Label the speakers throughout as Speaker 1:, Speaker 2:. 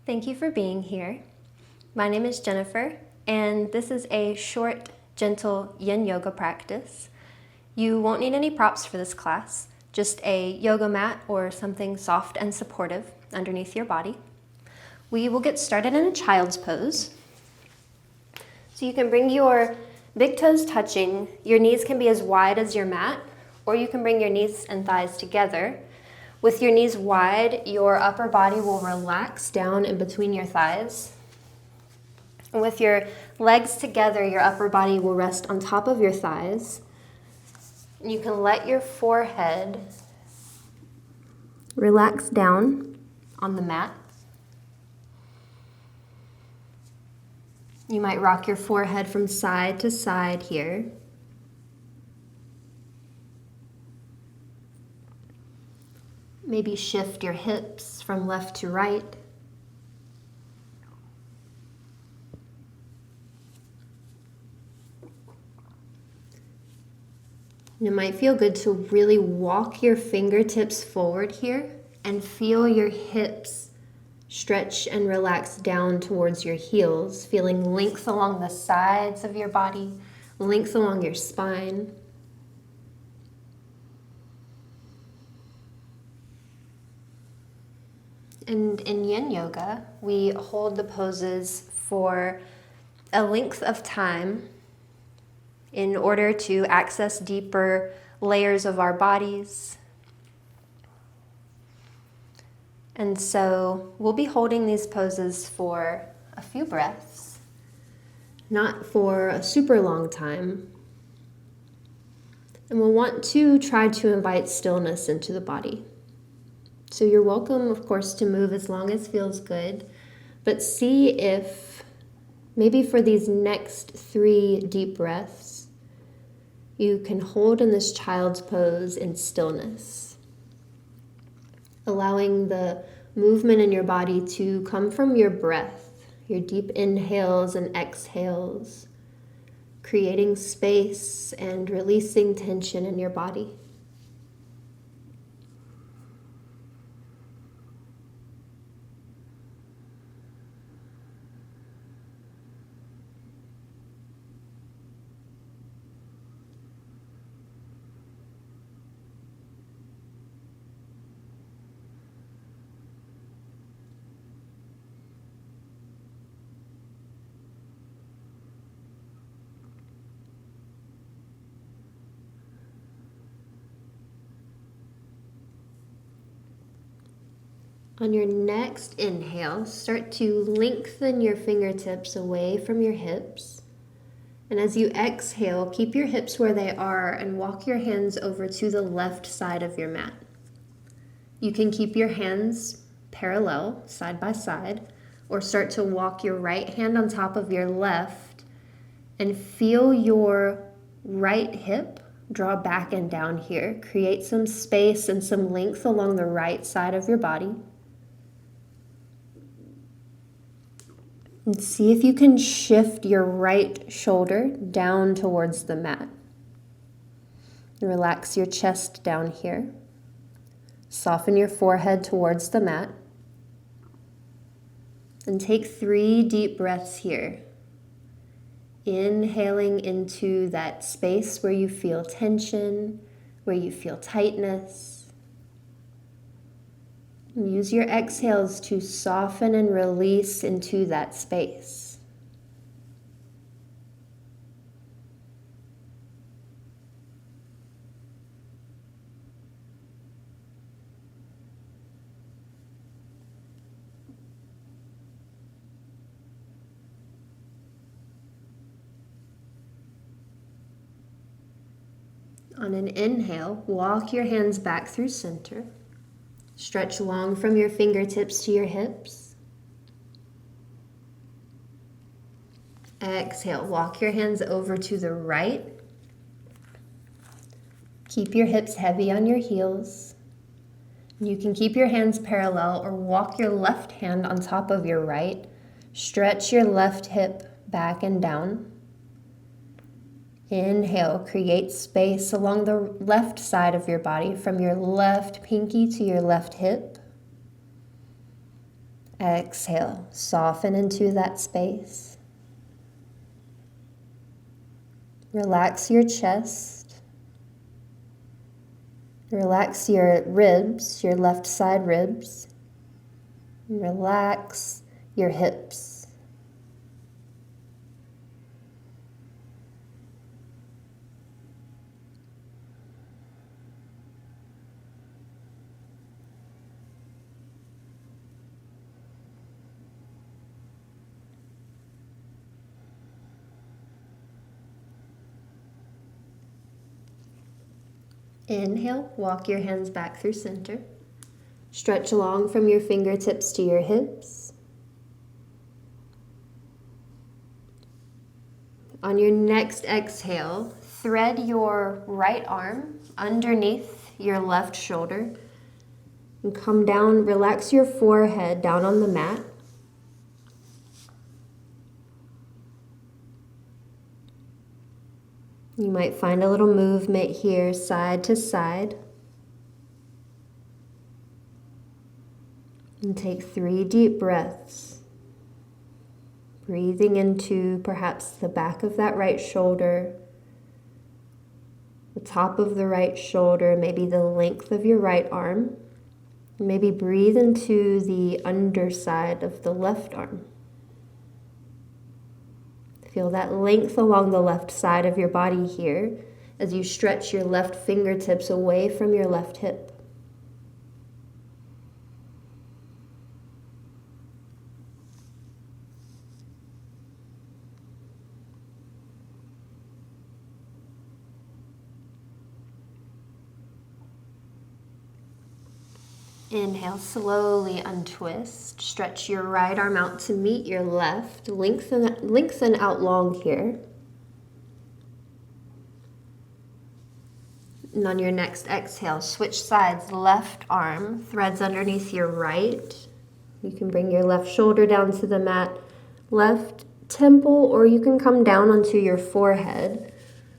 Speaker 1: Thank you for being here. My name is Jennifer, and this is a short, gentle yin yoga practice. You won't need any props for this class, just a yoga mat or something soft and supportive underneath your body. We will get started in a child's pose. So you can bring your big toes touching. Your knees can be as wide as your mat, or you can bring your knees and thighs together. With your knees wide, your upper body will relax down in between your thighs. And with your legs together, your upper body will rest on top of your thighs. You can let your forehead relax down on the mat. You might rock your forehead from side to side here. Maybe shift your hips from left to right. And it might feel good to really walk your fingertips forward here and feel your hips stretch and relax down towards your heels, feeling length along the sides of your body, length along your spine. And in yin yoga, we hold the poses for a length of time in order to access deeper layers of our bodies. And so we'll be holding these poses for a few breaths, not for a super long time. And we'll want to try to invite stillness into the body. So you're welcome, of course, to move as long as feels good, but see if maybe for these next 3 deep breaths, you can hold in this child's pose in stillness, allowing the movement in your body to come from your breath, your deep inhales and exhales, creating space and releasing tension in your body. On your next inhale, start to lengthen your fingertips away from your hips. And as you exhale, keep your hips where they are and walk your hands over to the left side of your mat. You can keep your hands parallel, side by side, or start to walk your right hand on top of your left and feel your right hip draw back and down here. Create some space and some length along the right side of your body. And see if you can shift your right shoulder down towards the mat. And relax your chest down here. Soften your forehead towards the mat. And take 3 deep breaths here. Inhaling into that space where you feel tension, where you feel tightness. Use your exhales to soften and release into that space. On an inhale, walk your hands back through center. Stretch long from your fingertips to your hips. Exhale, walk your hands over to the right. Keep your hips heavy on your heels. You can keep your hands parallel or walk your left hand on top of your right. Stretch your left hip back and down. Inhale, create space along the left side of your body from your left pinky to your left hip. Exhale, soften into that space. Relax your chest. Relax your ribs, your left side ribs. Relax your hips. Inhale, walk your hands back through center. Stretch along from your fingertips to your hips. On your next exhale, thread your right arm underneath your left shoulder and come down, relax your forehead down on the mat. You might find a little movement here, side to side. And take 3 deep breaths. Breathing into perhaps the back of that right shoulder, the top of the right shoulder, maybe the length of your right arm. Maybe breathe into the underside of the left arm. Feel that length along the left side of your body here as you stretch your left fingertips away from your left hip. Inhale, slowly untwist. Stretch your right arm out to meet your left. Lengthen out long here. And on your next exhale, switch sides. Left arm threads underneath your right. You can bring your left shoulder down to the mat, left temple, or you can come down onto your forehead.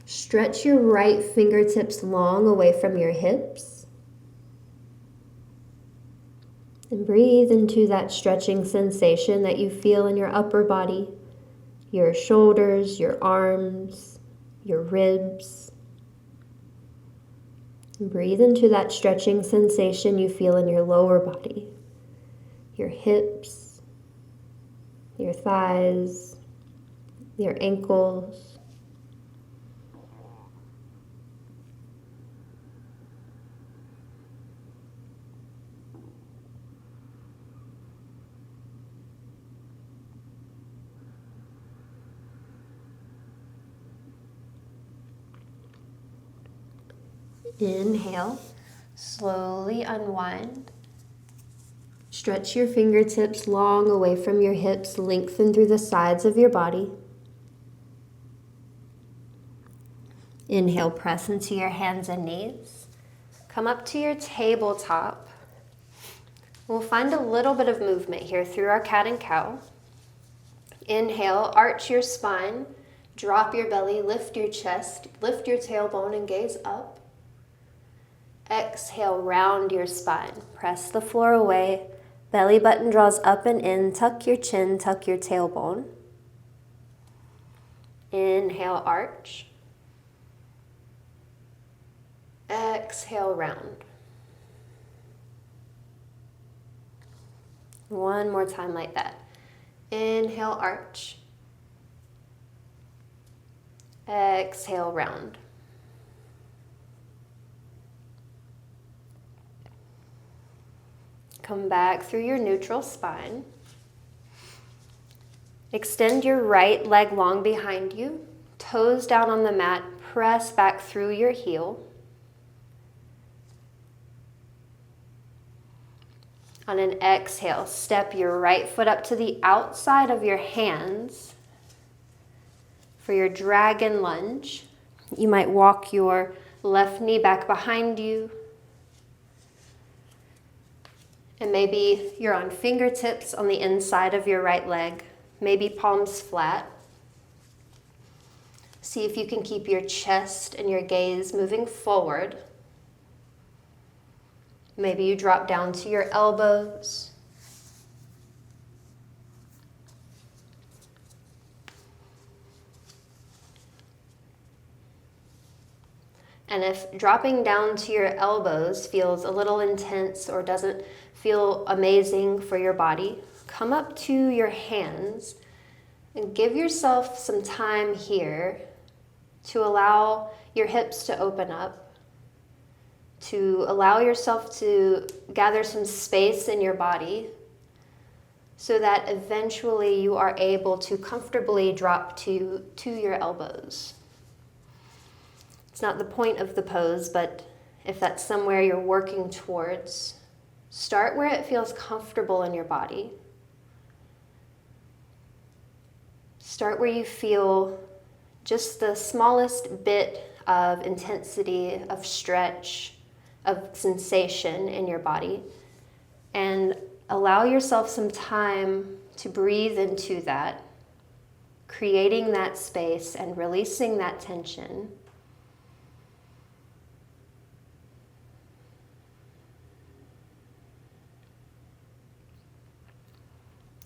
Speaker 1: Stretch your right fingertips long away from your hips. And breathe into that stretching sensation that you feel in your upper body, your shoulders, your arms, your ribs. And breathe into that stretching sensation you feel in your lower body, your hips, your thighs, your ankles. Inhale, slowly unwind. Stretch your fingertips long away from your hips, lengthen through the sides of your body. Inhale, press into your hands and knees. Come up to your tabletop. We'll find a little bit of movement here through our cat and cow. Inhale, arch your spine, drop your belly, lift your chest, lift your tailbone and gaze up. Exhale, round your spine. Press the floor away. Belly button draws up and in. Tuck your chin, tuck your tailbone. Inhale, arch. Exhale, round. One more time like that. Inhale, arch. Exhale, round. Come back through your neutral spine. Extend your right leg long behind you. Toes down on the mat. Press back through your heel. On an exhale, step your right foot up to the outside of your hands for your dragon lunge. You might walk your left knee back behind you. And maybe you're on fingertips on the inside of your right leg, maybe palms flat. See if you can keep your chest and your gaze moving forward. Maybe you drop down to your elbows. And if dropping down to your elbows feels a little intense or doesn't feel amazing for your body, come up to your hands and give yourself some time here to allow your hips to open up, to allow yourself to gather some space in your body so that eventually you are able to comfortably drop to your elbows. It's not the point of the pose, but if that's somewhere you're working towards, start where it feels comfortable in your body. Start where you feel just the smallest bit of intensity, of stretch, of sensation in your body, and allow yourself some time to breathe into that, creating that space and releasing that tension.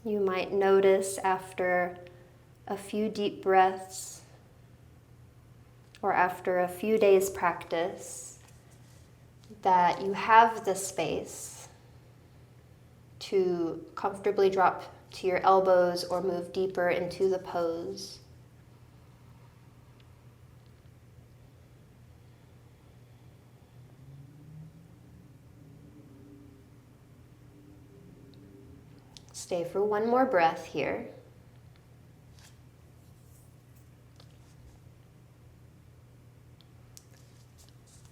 Speaker 1: You might notice after a few deep breaths or after a few days practice that you have the space to comfortably drop to your elbows or move deeper into the pose. Stay for one more breath here.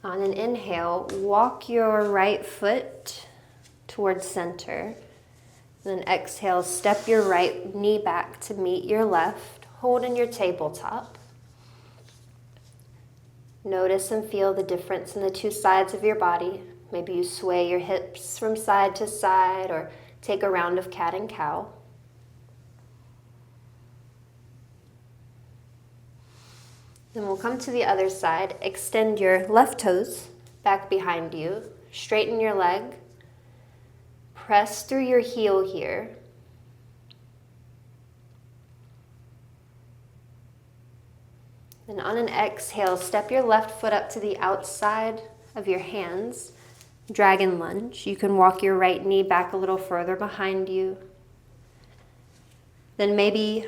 Speaker 1: On an inhale, walk your right foot towards center. Then exhale, step your right knee back to meet your left, holding your tabletop. Notice and feel the difference in the two sides of your body. Maybe you sway your hips from side to side or take a round of cat and cow. Then we'll come to the other side. Extend your left toes back behind you. Straighten your leg. Press through your heel here. Then on an exhale, step your left foot up to the outside of your hands. Dragon lunge. You can walk your right knee back a little further behind you. Then maybe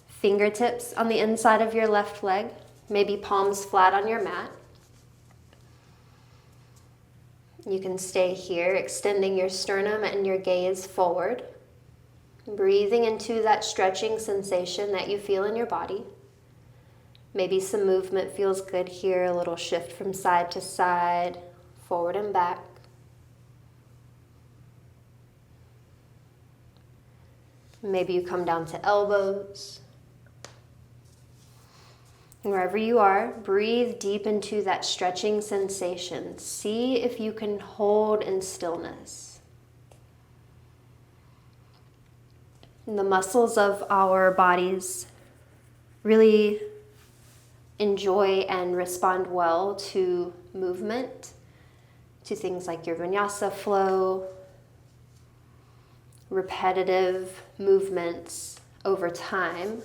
Speaker 1: fingertips on the inside of your left leg. Maybe palms flat on your mat. You can stay here, extending your sternum and your gaze forward. Breathing into that stretching sensation that you feel in your body. Maybe some movement feels good here, a little shift from side to side, forward and back. Maybe you come down to elbows. And wherever you are, breathe deep into that stretching sensation. See if you can hold in stillness. And the muscles of our bodies really enjoy and respond well to movement, to things like your vinyasa flow, repetitive movements over time.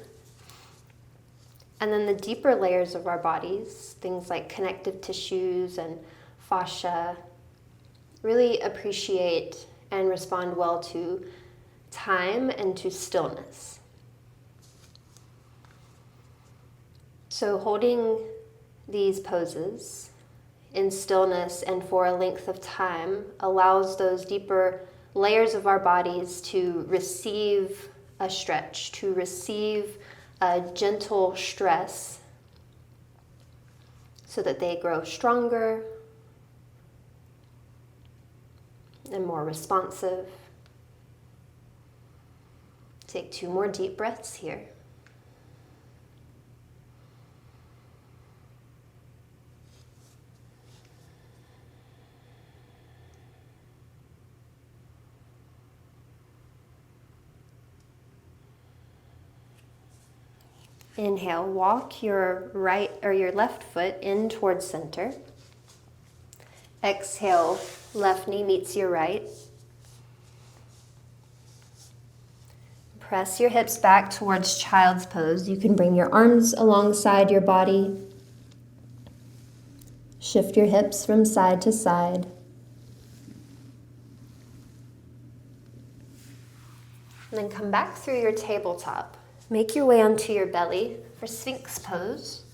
Speaker 1: And then the deeper layers of our bodies, things like connective tissues and fascia, really appreciate and respond well to time and to stillness. So holding these poses in stillness and for a length of time allows those deeper layers of our bodies to receive a stretch, to receive a gentle stress so that they grow stronger and more responsive. Take 2 more deep breaths here. Inhale, walk your right or your left foot in towards center. Exhale, left knee meets your right. Press your hips back towards child's pose. You can bring your arms alongside your body. Shift your hips from side to side. And then come back through your tabletop. Make your way onto your belly for Sphinx pose.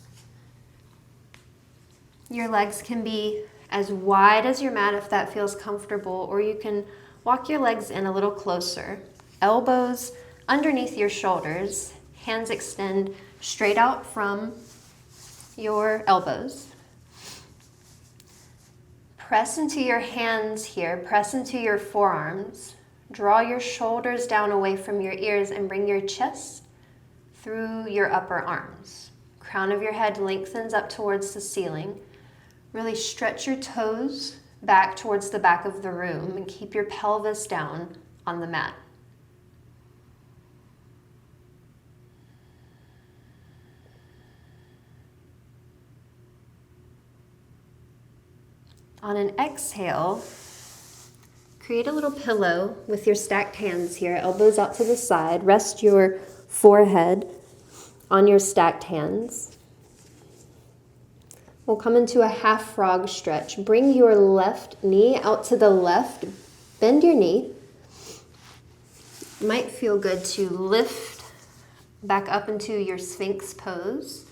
Speaker 1: Your legs can be as wide as your mat if that feels comfortable, or you can walk your legs in a little closer. Elbows underneath your shoulders, hands extend straight out from your elbows. Press into your hands here, press into your forearms. Draw your shoulders down away from your ears and bring your chest through your upper arms. Crown of your head lengthens up towards the ceiling. Really stretch your toes back towards the back of the room and keep your pelvis down on the mat. On an exhale, create a little pillow with your stacked hands here, elbows out to the side. Rest your forehead on your stacked hands. We'll come into a half frog stretch. Bring your left knee out to the left. Bend your knee. It might feel good to lift back up into your Sphinx pose,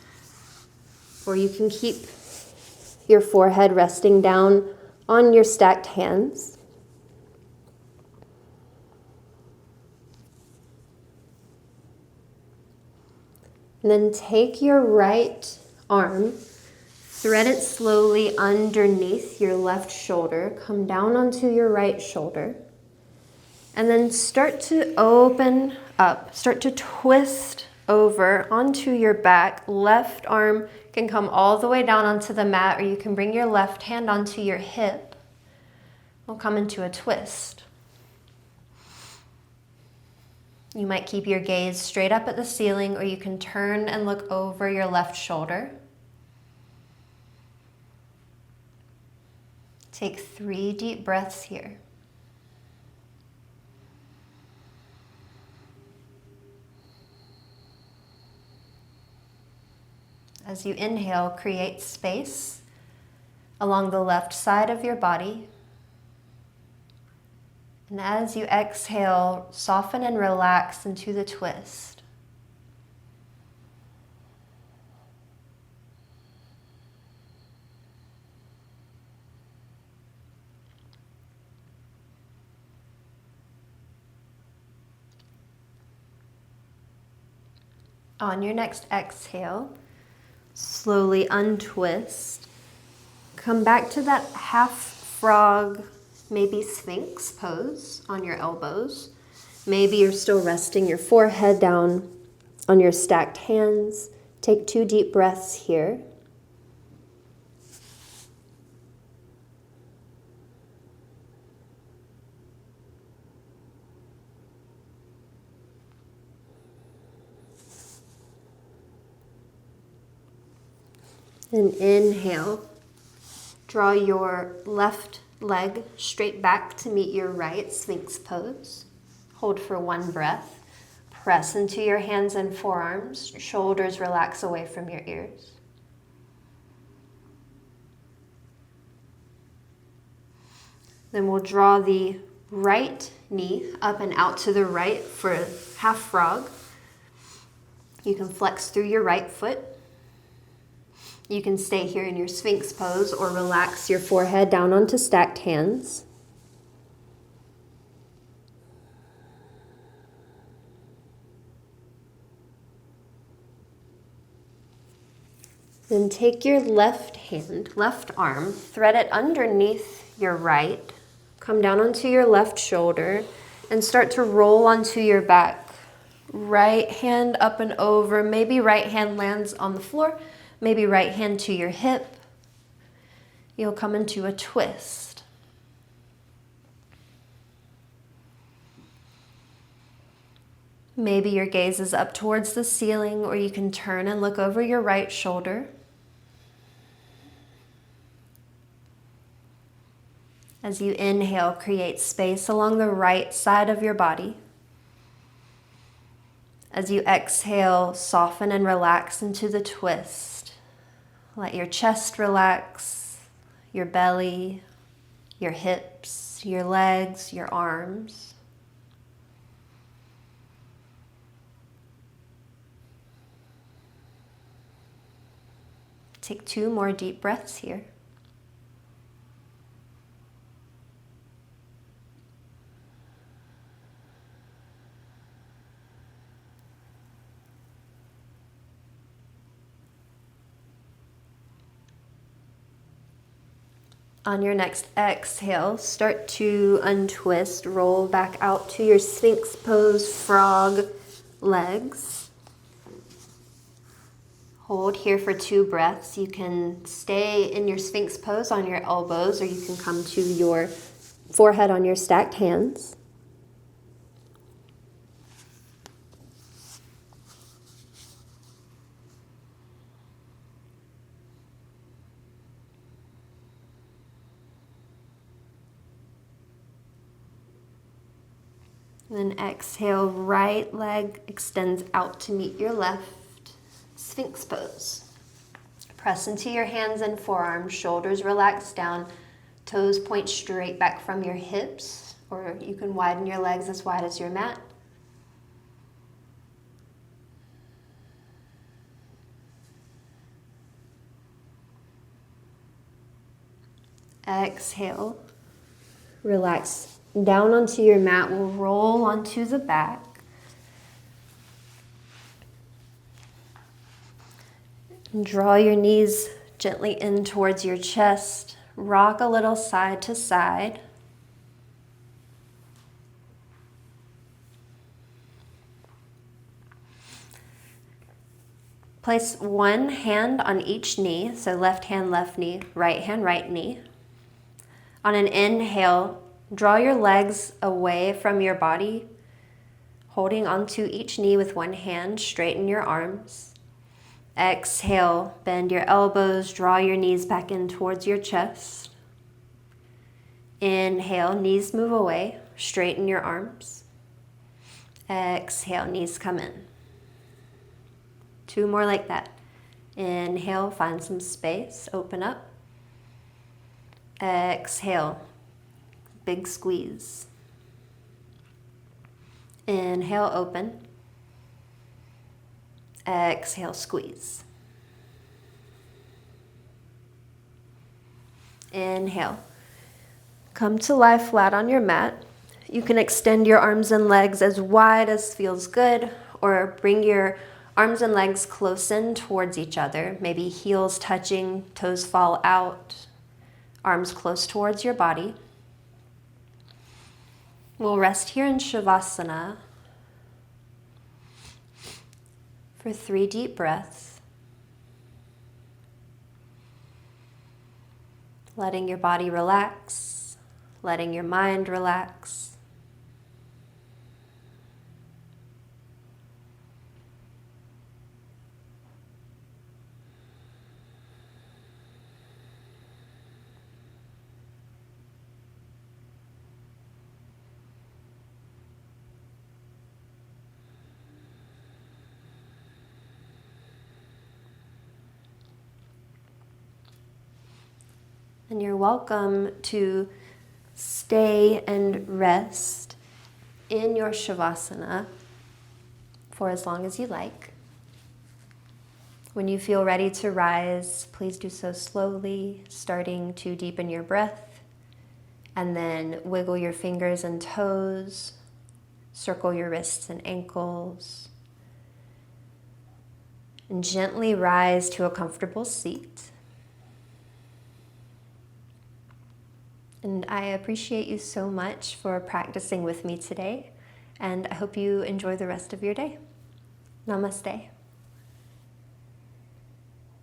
Speaker 1: or you can keep your forehead resting down on your stacked hands. And then take your right arm, thread it slowly underneath your left shoulder, come down onto your right shoulder, and then start to open up, start to twist over onto your back. Left arm can come all the way down onto the mat, or you can bring your left hand onto your hip. We'll come into a twist. You might keep your gaze straight up at the ceiling, or you can turn and look over your left shoulder. Take 3 deep breaths here. As you inhale, create space along the left side of your body. And as you exhale, soften and relax into the twist. On your next exhale, slowly untwist. Come back to that half frog, maybe Sphinx pose on your elbows. Maybe you're still resting your forehead down on your stacked hands. Take 2 deep breaths here. And inhale, draw your left leg straight back to meet your right, Sphinx pose. Hold for 1 breath. Press into your hands and forearms. Shoulders relax away from your ears. Then we'll draw the right knee up and out to the right for half frog. You can flex through your right foot. You can stay here in your Sphinx pose or relax your forehead down onto stacked hands. Then take your left hand, left arm, thread it underneath your right, come down onto your left shoulder, and start to roll onto your back. Right hand up and over, maybe right hand lands on the floor, maybe right hand to your hip. You'll come into a twist. Maybe your gaze is up towards the ceiling, or you can turn and look over your right shoulder. As you inhale, create space along the right side of your body. As you exhale, soften and relax into the twist. Let your chest relax. your belly, your hips, your legs, your arms. Take 2 more deep breaths here. On your next exhale, start to untwist, roll back out to your Sphinx pose frog legs. Hold here for 2 breaths. You can stay in your Sphinx pose on your elbows, or you can come to your forehead on your stacked hands. Then exhale, right leg extends out to meet your left. Sphinx pose. Press into your hands and forearms, shoulders relax down, toes point straight back from your hips, or you can widen your legs as wide as your mat. Exhale, relax down onto your mat. We'll roll onto the back. And draw your knees gently in towards your chest. Rock a little side to side. Place one hand on each knee, so left hand, left knee, right knee. On an inhale, draw your legs away from your body, holding onto each knee with one hand, straighten your arms. Exhale, bend your elbows, draw your knees back in towards your chest. Inhale, knees move away, straighten your arms. Exhale, knees come in. 2 more like that. Inhale, find some space, open up. Exhale, big squeeze. Inhale, open. Exhale, squeeze. Inhale. Come to lie flat on your mat. You can extend your arms and legs as wide as feels good, or bring your arms and legs close in towards each other. Maybe heels touching, toes fall out, arms close towards your body. We'll rest here in Shavasana for 3 deep breaths, letting your body relax, letting your mind relax. And you're welcome to stay and rest in your Shavasana for as long as you like. When you feel ready to rise, please do so slowly, starting to deepen your breath, and then wiggle your fingers and toes, circle your wrists and ankles, and gently rise to a comfortable seat. And I appreciate you so much for practicing with me today, and I hope you enjoy the rest of your day. Namaste.